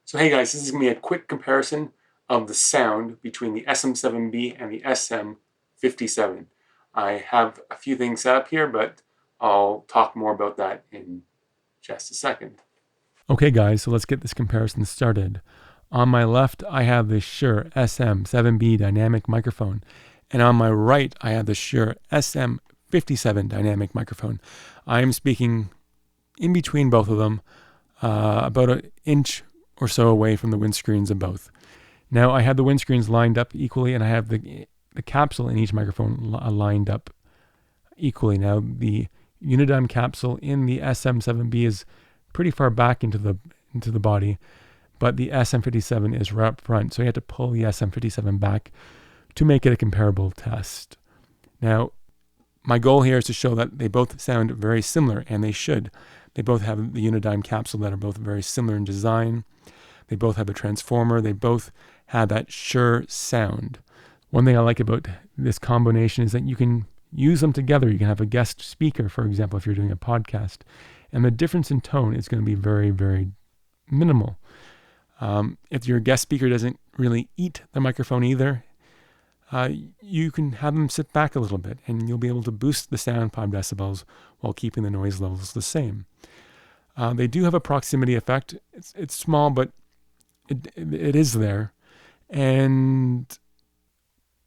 So hey guys, this is going to be a quick comparison of the sound between the SM7B and the SM57. I have a few things set up here, but I'll talk more about that in just a second. Okay guys, so let's get this comparison started. On my left, I have the Shure SM7B dynamic microphone, and on my right, I have the Shure SM57 dynamic microphone. I am speaking in between both of them, about an inch or so away from the windscreens of both. Now I have the windscreens lined up equally, and I have the capsule in each microphone lined up equally. Now the Unidyne capsule in the SM7B is pretty far back into the body, but the SM57 is right up front, so you have to pull the SM57 back to make it a comparable test. Now, my goal here is to show that they both sound very similar, and they should. They both have the Unidyne capsule that are both very similar in design. They both have a transformer. They both have that Shure sound. One thing I like about this combination is that you can use them together. You can have a guest speaker, for example, if you're doing a podcast. And the difference in tone is going to be very, very minimal. If your guest speaker doesn't really eat the microphone either, you can have them sit back a little bit, and you'll be able to boost the sound 5 decibels while keeping the noise levels the same. They do have a proximity effect. It's small, but it is there. And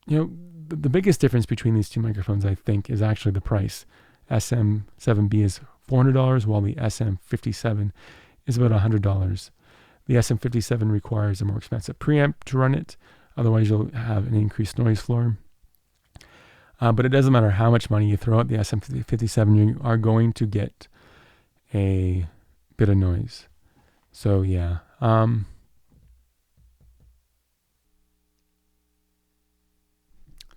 you know, the biggest difference between these two microphones, I think, is actually the price. SM7B is $400, while the SM57 is about $100. The SM57 requires a more expensive preamp to run it. Otherwise, you'll have an increased noise floor. But it doesn't matter how much money you throw at the SM57, you are going to get a bit of noise. So yeah.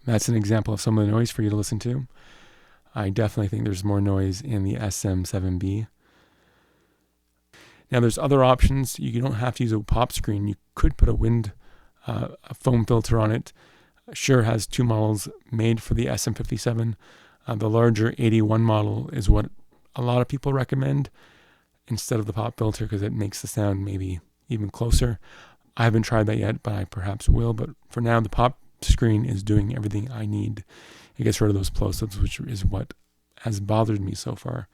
That's an example of some of the noise for you to listen to. I definitely think there's more noise in the SM7B. Now there's other options. You don't have to use a pop screen. You could put a foam filter on it. Shure has 2 models made for the SM57. The larger 81 model is what a lot of people recommend instead of the pop filter, because it makes the sound maybe even closer. I haven't tried that yet, but I perhaps will. But for now, the pop screen is doing everything I need. It gets rid of those plosives, which is what has bothered me so far.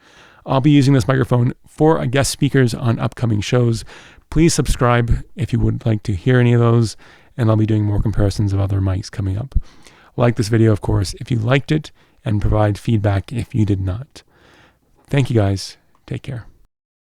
I'll be using this microphone for guest speakers on upcoming shows. Please subscribe if you would like to hear any of those, and I'll be doing more comparisons of other mics coming up. Like this video, of course, if you liked it, and provide feedback if you did not. Thank you guys. Take care.